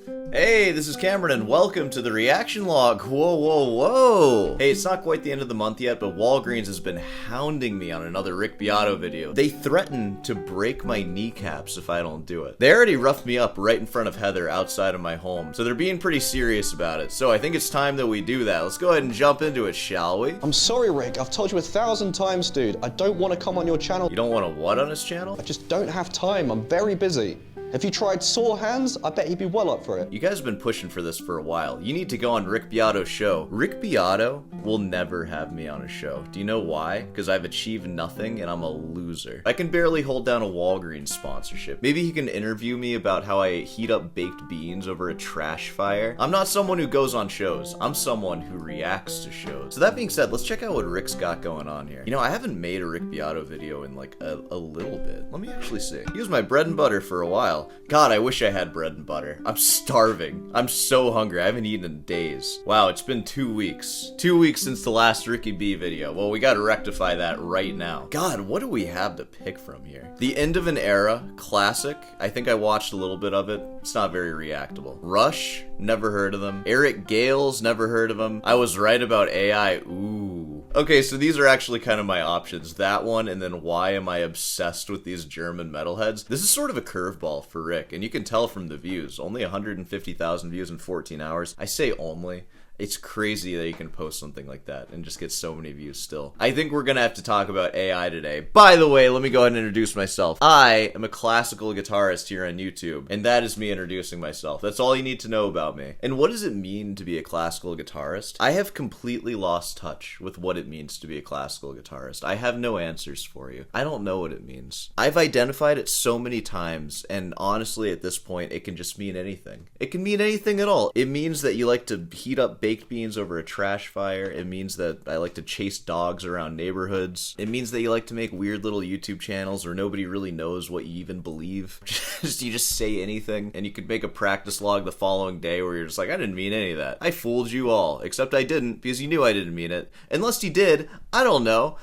Hey, this is Cameron and welcome to the reaction log. Whoa, whoa, whoa. Hey, it's not quite the end of the month yet, but Walgreens has been hounding me on another Rick Beato video. They threaten to break my kneecaps if I don't do it. They already roughed me up right in front of Heather outside of my home, so they're being pretty serious about it. So I think it's time that we do that. Let's go ahead and jump into it, shall we? I'm sorry, Rick. I've told you 1,000 times, dude. I don't want to come on your channel. You don't want to what on his channel? I just don't have time. I'm very busy. If you tried sore hands, I bet he'd be well up for it. You guys have been pushing for this for a while. You need to go on Rick Beato's show. Rick Beato will never have me on a show. Do you know why? Because I've achieved nothing and I'm a loser. I can barely hold down a Walgreens sponsorship. Maybe he can interview me about how I heat up baked beans over a trash fire. I'm not someone who goes on shows. I'm someone who reacts to shows. So that being said, let's check out what Rick's got going on here. You know, I haven't made a Rick Beato video in like a little bit. Let me actually see. He was my bread and butter for a while. God, I wish I had bread and butter. I'm starving. I'm so hungry. I haven't eaten in days. Wow, it's been 2 weeks. 2 weeks since the last Ricky B video. Well, we gotta rectify that right now. God, what do we have to pick from here? The End of an Era, classic. I think I watched a little bit of it. It's not very reactable. Rush, never heard of them. Eric Gales, never heard of them. I was right about AI. Ooh. Okay, so these are actually kind of my options. That one, and then why am I obsessed with these German metalheads? This is sort of a curveball for Rick, and you can tell from the views. Only 150,000 views in 14 hours. I say only. It's crazy that you can post something like that and just get so many views still. I think we're gonna have to talk about AI today. By the way, let me go ahead and introduce myself. I am a classical guitarist here on YouTube, and that is me introducing myself. That's all you need to know about me. And what does it mean to be a classical guitarist? I have completely lost touch with what it means to be a classical guitarist. I have no answers for you. I don't know what it means. I've identified it so many times, and honestly, at this point, it can just mean anything. It can mean anything at all. It means that you like to heat up baked beans over a trash fire. It means that I like to chase dogs around neighborhoods. It means that you like to make weird little YouTube channels where nobody really knows what you even believe. You just say anything, and you could make a practice log the following day where you're just like, I didn't mean any of that. I fooled you all, except I didn't, because you knew I didn't mean it. Unless you did, I don't know.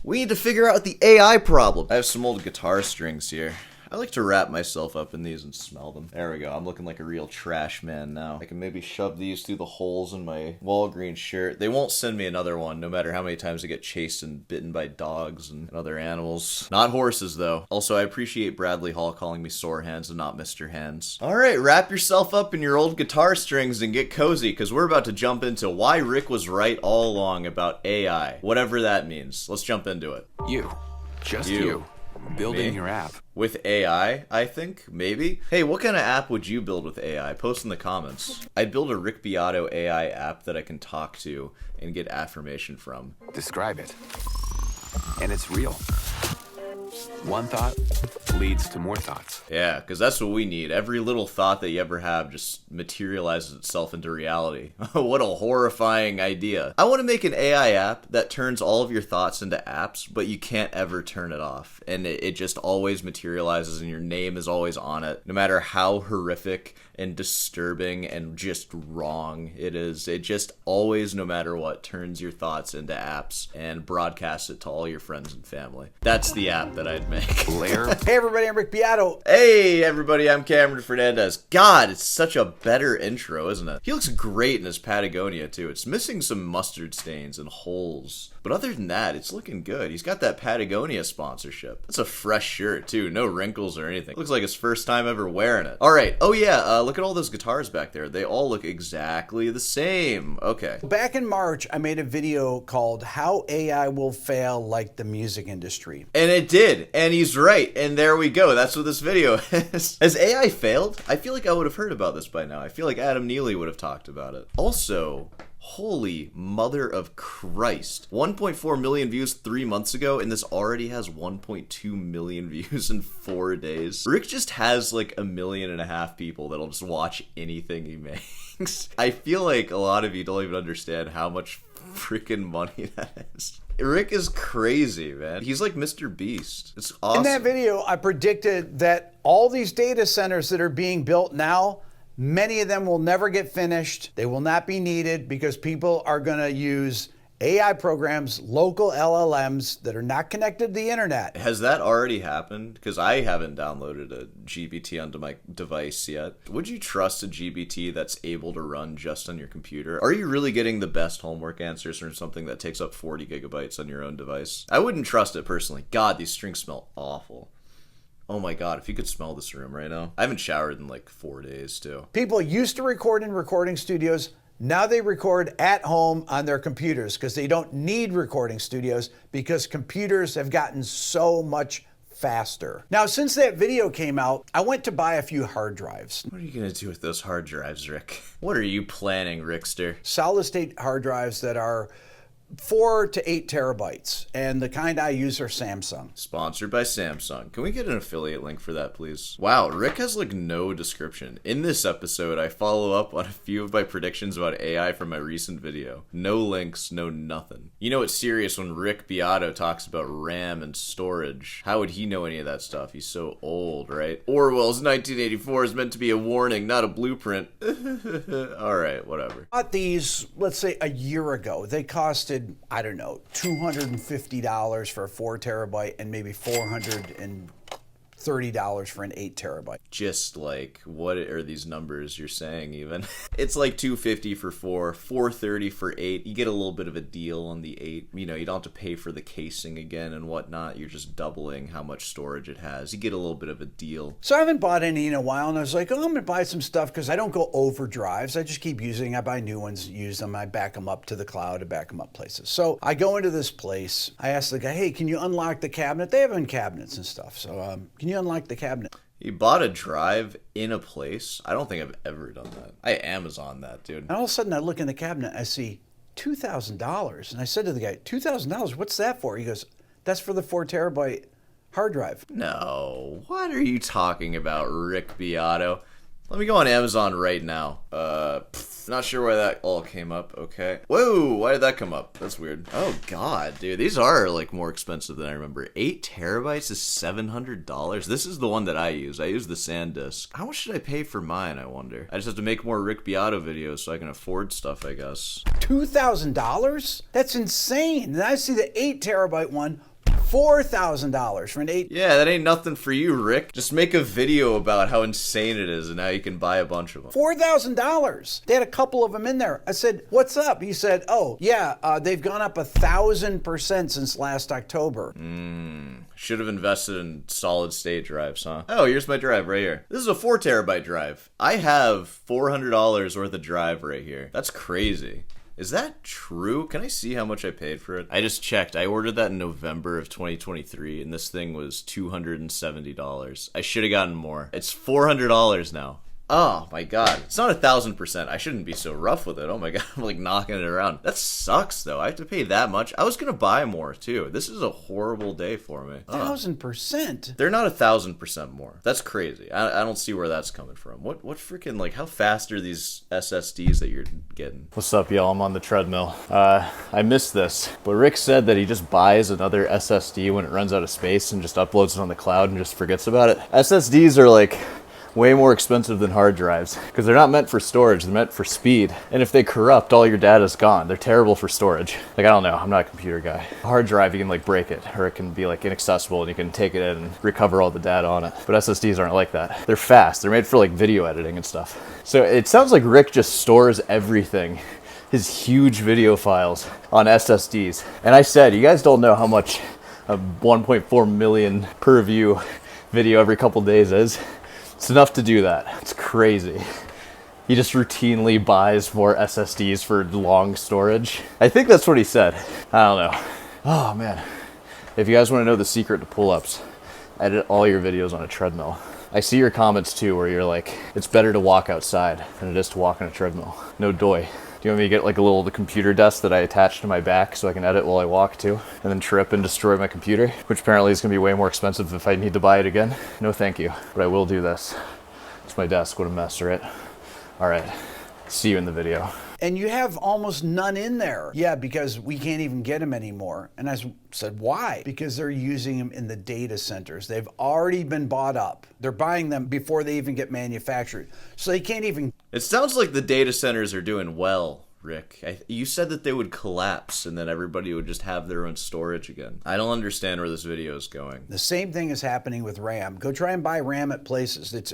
We need to figure out the AI problem. I have some old guitar strings here. I like to wrap myself up in these and smell them. There we go. I'm looking like a real trash man now. I can maybe shove these through the holes in my Walgreens shirt. They won't send me another one, no matter how many times I get chased and bitten by dogs and other animals. Not horses, though. Also, I appreciate Bradley Hall calling me Sore Hands and not Mr. Hands. Alright, wrap yourself up in your old guitar strings and get cozy, because we're about to jump into why Rick was right all along about AI. Whatever that means. Let's jump into it. Just you. Building Me? your app. With AI, I think? Maybe? Hey, what kind of app would you build with AI? Post in the comments. I'd build a Rick Beato AI app that I can talk to and get affirmation from. Describe it. And it's real. One thought leads to more thoughts. Yeah, because that's what we need. Every little thought that you ever have just materializes itself into reality. What a horrifying idea. I want to make an AI app that turns all of your thoughts into apps, but you can't ever turn it off. And it just always materializes and your name is always on it. No matter how horrific and disturbing and just wrong it is. It just always, no matter what, turns your thoughts into apps and broadcasts it to all your friends and family. That's the app that I'd make. Hey everybody, I'm Rick Beato. Hey everybody, I'm Cameron Fernandez. God, it's such a better intro, isn't it? He looks great in his Patagonia too. It's missing some mustard stains and holes. But other than that, it's looking good. He's got that Patagonia sponsorship. That's a fresh shirt too, no wrinkles or anything. Looks like his first time ever wearing it. Alright, oh yeah, look at all those guitars back there. They all look exactly the same. Okay. Back in March, I made a video called How AI Will Fail Like the Music Industry. And it did, and he's right, and there we go. That's what this video is. Has AI failed? I feel like I would have heard about this by now. I feel like Adam Neely would have talked about it. Also, holy mother of Christ. 1.4 million views 3 months ago, and this already has 1.2 million views in 4 days. Rick just has like 1.5 million people that'll just watch anything he makes. I feel like a lot of you don't even understand how much freaking money that is. Rick is crazy, man. He's like Mr. Beast. It's awesome. In that video, I predicted that all these data centers that are being built now, many of them will never get finished. They will not be needed because people are going to use AI programs local LLMs that are not connected to the internet. Has that already happened? Because I haven't downloaded a GBT onto my device yet. Would you trust a GBT that's able to run just on your computer? Are you really getting the best homework answers from something that takes up 40 gigabytes on your own device? I wouldn't trust it personally. God, these strings smell awful. Oh my God, if you could smell this room right now. I haven't showered in like 4 days too. People used to record in recording studios. Now they record at home on their computers because they don't need recording studios because computers have gotten so much faster. Now, since that video came out, I went to buy a few hard drives. What are you gonna do with those hard drives, Rick? What are you planning, Rickster? Solid state hard drives that are 4 to 8 terabytes, and the kind I use are Samsung. Sponsored by Samsung. Can we get an affiliate link for that, please? Wow, Rick has like no description. In this episode, I follow up on a few of my predictions about AI from my recent video. No links, no nothing. You know it's serious when Rick Beato talks about RAM and storage. How would he know any of that stuff? He's so old, right? Orwell's 1984 is meant to be a warning, not a blueprint. Alright, whatever. Bought these, let's say, a year ago. They costed, I don't know, $250 for a 4 terabyte and maybe $430 for an 8 terabyte. Just like, what are these numbers you're saying even? It's like $250 for 4, $430 for 8. You get a little bit of a deal on the 8. You know, you don't have to pay for the casing again and whatnot. You're just doubling how much storage it has. You get a little bit of a deal. So I haven't bought any in a while, and I was like, oh, I'm gonna buy some stuff because I don't go over drives. I just keep using. I buy new ones, use them. I back them up to the cloud, I back them up places. So I go into this place. I ask the guy, hey, can you unlock the cabinet? They have in cabinets and stuff. So can you unlock the cabinet? You bought a drive in a place? I don't think I've ever done that. I Amazon that, dude. And all of a sudden I look in the cabinet, I see $2,000. And I said to the guy, $2,000, what's that for? He goes, that's for the 4 terabyte hard drive. No, what are you talking about, Rick Beato? Let me go on Amazon right now. Not sure why that all came up. Okay. Whoa, why did that come up? That's weird. Oh God, dude, these are like more expensive than I remember. 8 terabytes is $700. This is the one that I use. I use the SanDisk. How much should I pay for mine, I wonder? I just have to make more Rick Beato videos so I can afford stuff, I guess. $2,000? That's insane. And I see the 8 terabyte one, $4,000 for an 8. Yeah, that ain't nothing for you, Rick. Just make a video about how insane it is and how you can buy a bunch of them. $4,000. They had a couple of them in there. I said, what's up? He said, oh, yeah, they've gone up 1,000% since last October. Should have invested in solid state drives, huh? Oh, here's my drive right here. This is a 4 terabyte drive. I have $400 worth of drive right here. That's crazy. Is that true? Can I see how much I paid for it? I just checked. I ordered that in November of 2023, and this thing was $270. I should have gotten more. It's $400 now. Oh my God, it's not 1,000%. I shouldn't be so rough with it. Oh my God, I'm like knocking it around. That sucks though. I have to pay that much. I was gonna buy more too. This is a horrible day for me. 1,000%? They're not 1,000% more. That's crazy. I don't see where that's coming from. What freaking, like, how fast are these SSDs that you're getting? What's up, y'all? I'm on the treadmill. I missed this, but Rick said that he just buys another SSD when it runs out of space and just uploads it on the cloud and just forgets about it. SSDs are like way more expensive than hard drives because they're not meant for storage, they're meant for speed. And if they corrupt, all your data's gone. They're terrible for storage. Like, I don't know, I'm not a computer guy. A hard drive, you can like break it, or it can be like inaccessible and you can take it in and recover all the data on it. But SSDs aren't like that. They're fast, they're made for like video editing and stuff. So it sounds like Rick just stores everything, his huge video files, on SSDs. And I said, you guys don't know how much a 1.4 million per view video every couple days is. It's enough to do that. It's crazy. He just routinely buys more SSDs for long storage. I think that's what he said. I don't know. Oh man. If you guys want to know the secret to pull-ups, edit all your videos on a treadmill. I see your comments too where you're like, it's better to walk outside than it is to walk on a treadmill. No doy. Do you want me to get like a little computer desk that I attach to my back so I can edit while I walk too? And then trip and destroy my computer? Which apparently is gonna be way more expensive if I need to buy it again. No thank you, but I will do this. It's my desk, what a mess, right? All right, see you in the video. And you have almost none in there. Yeah, because we can't even get them anymore. And I said, why? Because they're using them in the data centers. They've already been bought up. They're buying them before they even get manufactured. So they can't even... It sounds like the data centers are doing well Rick. You said that they would collapse and then everybody would just have their own storage again. I don't understand where this video is going. The same thing is happening with RAM. Go try and buy RAM at places. It's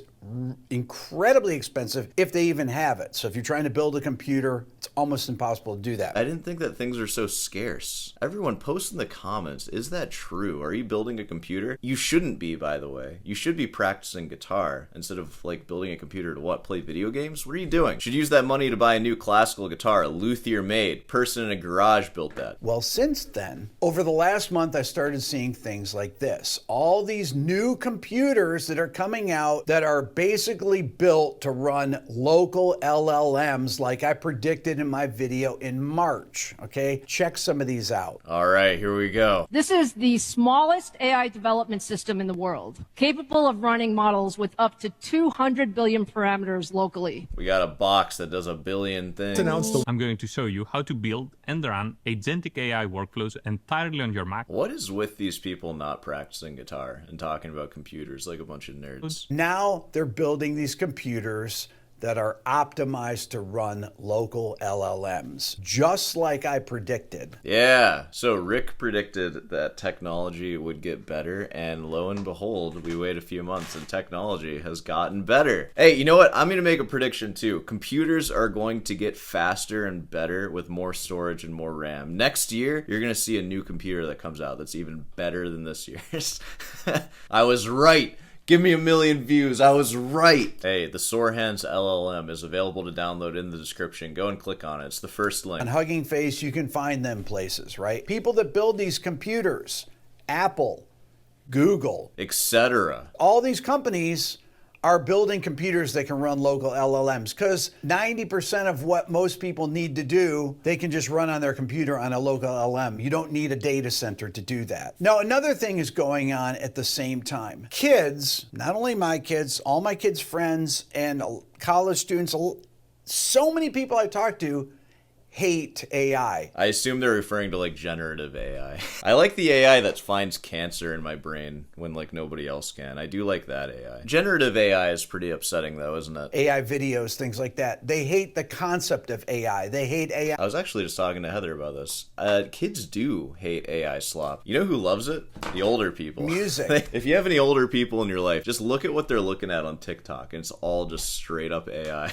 incredibly expensive if they even have it. So if you're trying to build a computer, it's almost impossible to do that. I didn't think that things are so scarce. Everyone post in the comments, is that true? Are you building a computer? You shouldn't be, by the way. You should be practicing guitar instead of like building a computer to what? Play video games? What are you doing? Should use that money to buy a new classical guitar. A luthier made. Person in a garage built that. Well, since then, over the last month, I started seeing things like this. All these new computers that are coming out that are basically built to run local LLMs like I predicted in my video in March. Okay, check some of these out. All right, here we go. This is the smallest AI development system in the world, capable of running models with up to 200 billion parameters locally. We got a box that does a billion things. I'm going to show you how to build and run agentic AI workflows entirely on your Mac. What is with these people not practicing guitar and talking about computers like a bunch of nerds? Now they're building these computers that are optimized to run local LLMs, just like I predicted. Yeah, so Rick predicted that technology would get better, and lo and behold, we wait a few months and technology has gotten better. Hey, you know what? I'm going to make a prediction too. Computers are going to get faster and better with more storage and more RAM. Next year, you're going to see a new computer that comes out that's even better than this year's. I was right. Give me 1 million views. I was right. Hey, the Sore Hands LLM is available to download in the description. Go and click on it. It's the first link. On Hugging Face, you can find them places, right? People that build these computers, Apple, Google, etc. all these companies are building computers that can run local LLMs because 90% of what most people need to do, they can just run on their computer on a local LLM. You don't need a data center to do that. Now, another thing is going on at the same time. Kids, not only my kids, all my kids' friends and college students, so many people I talk to hate AI. I assume they're referring to like generative AI. I like the AI that finds cancer in my brain when like nobody else can. I do like that AI. Generative AI is pretty upsetting though, isn't it? AI videos, things like that. They hate the concept of AI. They hate AI. I was actually just talking to Heather about this. Kids do hate AI slop. You know who loves it? The older people. Music. If you have any older people in your life, just look at what they're looking at on TikTok and it's all just straight up AI.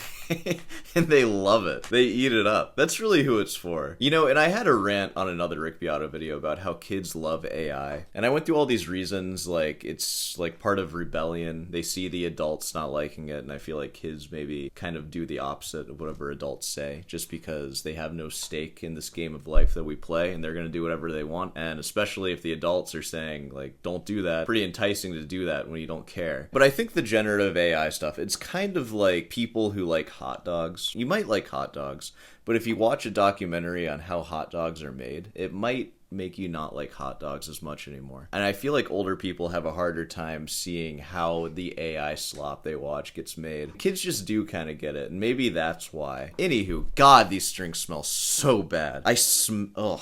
And they love it. They eat it up. That's really who it's for. You know, and I had a rant on another Rick Beato video about how kids love AI. And I went through all these reasons, like it's like part of rebellion. They see the adults not liking it, and I feel like kids maybe kind of do the opposite of whatever adults say, just because they have no stake in this game of life that we play, and they're going to do whatever they want. And especially if the adults are saying, like, don't do that, pretty enticing to do that when you don't care. But I think the generative AI stuff, it's kind of like people who like hot dogs. You might like hot dogs, but if you watch a documentary on how hot dogs are made, it might make you not like hot dogs as much anymore. And I feel like older people have a harder time seeing how the AI slop they watch gets made. Kids just do kind of get it, and maybe that's why. Anywho, God, these strings smell so bad. Ugh.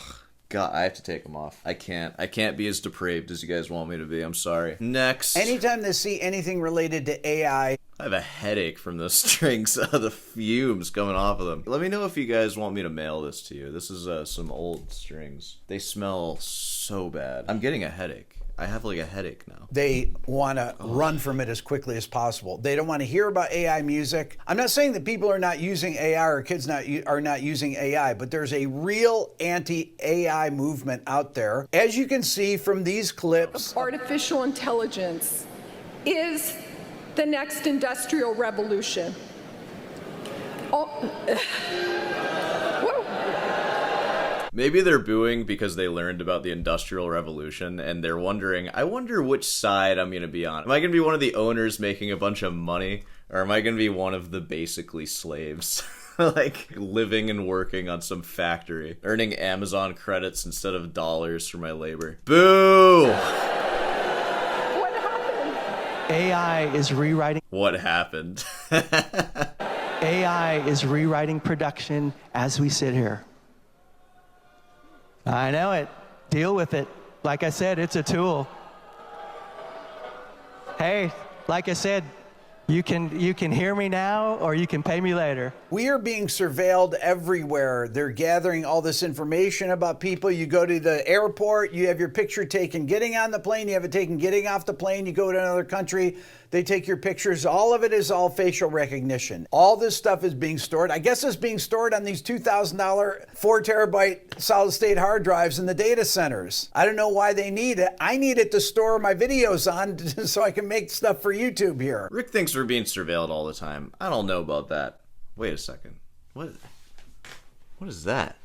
God, I have to take them off. I can't be as depraved as you guys want me to be. I'm sorry. Next. Anytime they see anything related to AI, I have a headache from those strings, the fumes coming off of them. Let me know if you guys want me to mail this to you. This is some old strings. They smell so bad. I'm getting a headache. I have like a headache now. They want to run from it as quickly as possible. They don't want to hear about AI music. I'm not saying that people are not using AI or kids are not using AI, but there's a real anti-AI movement out there. As you can see from these clips, artificial intelligence is the next industrial revolution. Maybe they're booing because they learned about the Industrial Revolution and they're wondering, I wonder which side I'm going to be on. Am I going to be one of the owners making a bunch of money, or am I going to be one of the basically slaves? Like living and working on some factory, earning Amazon credits instead of dollars for my labor. Boo! What happened? AI is rewriting. What happened? AI is rewriting production as we sit here. I know it. Deal with it. Like I said, it's a tool. Hey, like I said, You can hear me now, or you can pay me later. We are being surveilled everywhere. They're gathering all this information about people. You go to the airport, you have your picture taken getting on the plane, you have it taken getting off the plane, you go to another country, they take your pictures. All of it is all facial recognition. All this stuff is being stored. I guess it's being stored on these $2,000 4 terabyte solid state hard drives in the data centers. I don't know why they need it. I need it to store my videos on so I can make stuff for YouTube here. Rick thinks we're being surveilled all the time. I don't know about that. Wait a second. What is that?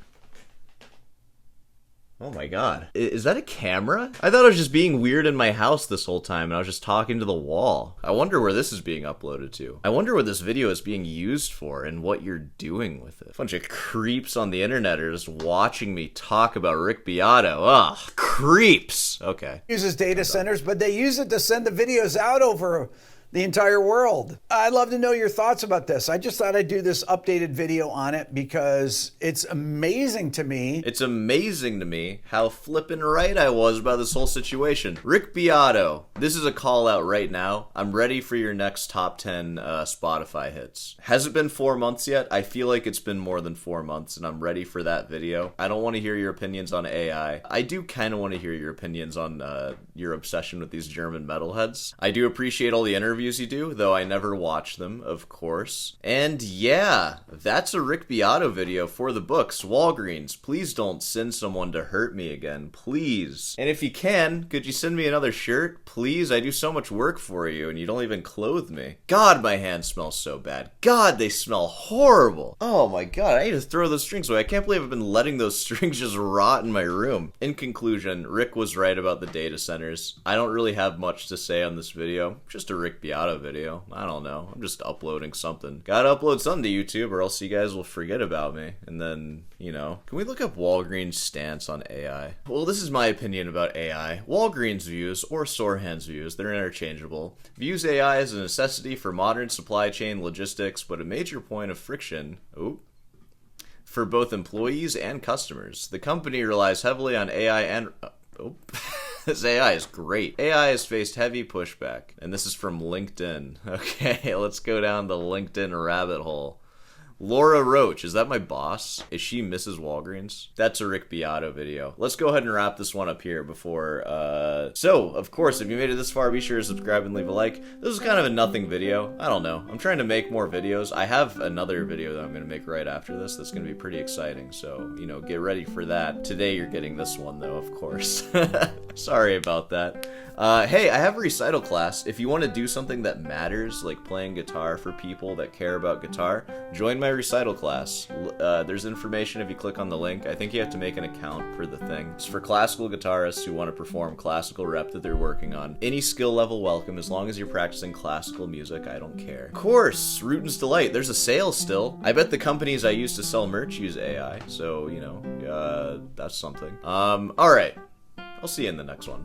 Oh my god. Is that a camera? I thought I was just being weird in my house this whole time and I was just talking to the wall. I wonder where this is being uploaded to. I wonder what this video is being used for and what you're doing with it. A bunch of creeps on the internet are just watching me talk about Rick Beato. Ugh, creeps! Okay. Uses data centers, but they use it to send the videos out over the entire world. I'd love to know your thoughts about this. I just thought I'd do this updated video on it because it's amazing to me. It's amazing to me how flippin' right I was about this whole situation. Rick Beato, this is a call out right now. I'm ready for your next top 10 Spotify hits. Has it been 4 months yet? I feel like it's been more than 4 months and I'm ready for that video. I don't want to hear your opinions on AI. I do kind of want to hear your opinions on your obsession with these German metalheads. I do appreciate all the interviews you do, though I never watch them, of course. And yeah, that's a Rick Beato video for the books. Walgreens, please don't send someone to hurt me again, please. And if you can, could you send me another shirt? Please, I do so much work for you and you don't even clothe me. God, my hands smell so bad. God, they smell horrible. Oh my god, I need to throw those strings away. I can't believe I've been letting those strings just rot in my room. In conclusion, Rick was right about the data centers. I don't really have much to say on this video. Just a Rick Beato video. I don't know. I'm just uploading something. Gotta upload something to YouTube or else you guys will forget about me. And then, you know, can we look up Walgreens' stance on AI? Well, this is my opinion about AI. Walgreens views, or Sorehan's views, they're interchangeable, views AI as a necessity for modern supply chain logistics, but a major point of friction, for both employees and customers. The company relies heavily on AI and... This AI is great. AI has faced heavy pushback, and this is from LinkedIn. Okay, let's go down the LinkedIn rabbit hole. Laura Roach, is that my boss? Is she Mrs. Walgreens? That's a Rick Beato video. Let's go ahead and wrap this one up here before, So, of course, if you made it this far, be sure to subscribe and leave a like. This is kind of a nothing video. I don't know. I'm trying to make more videos. I have another video that I'm going to make right after this that's going to be pretty exciting, so, you know, get ready for that. Today you're getting this one, though, of course. Sorry about that. Hey, I have a recital class. If you want to do something that matters, like playing guitar for people that care about guitar, join my recital class. There's information if you click on the link. I think you have to make an account for the thing. It's for classical guitarists who want to perform classical rep that they're working on. Any skill level welcome, as long as you're practicing classical music, I don't care. Of course, Rutin's Delight. There's a sale still. I bet the companies I use to sell merch use AI, so, you know, that's something. Alright. I'll see you in the next one.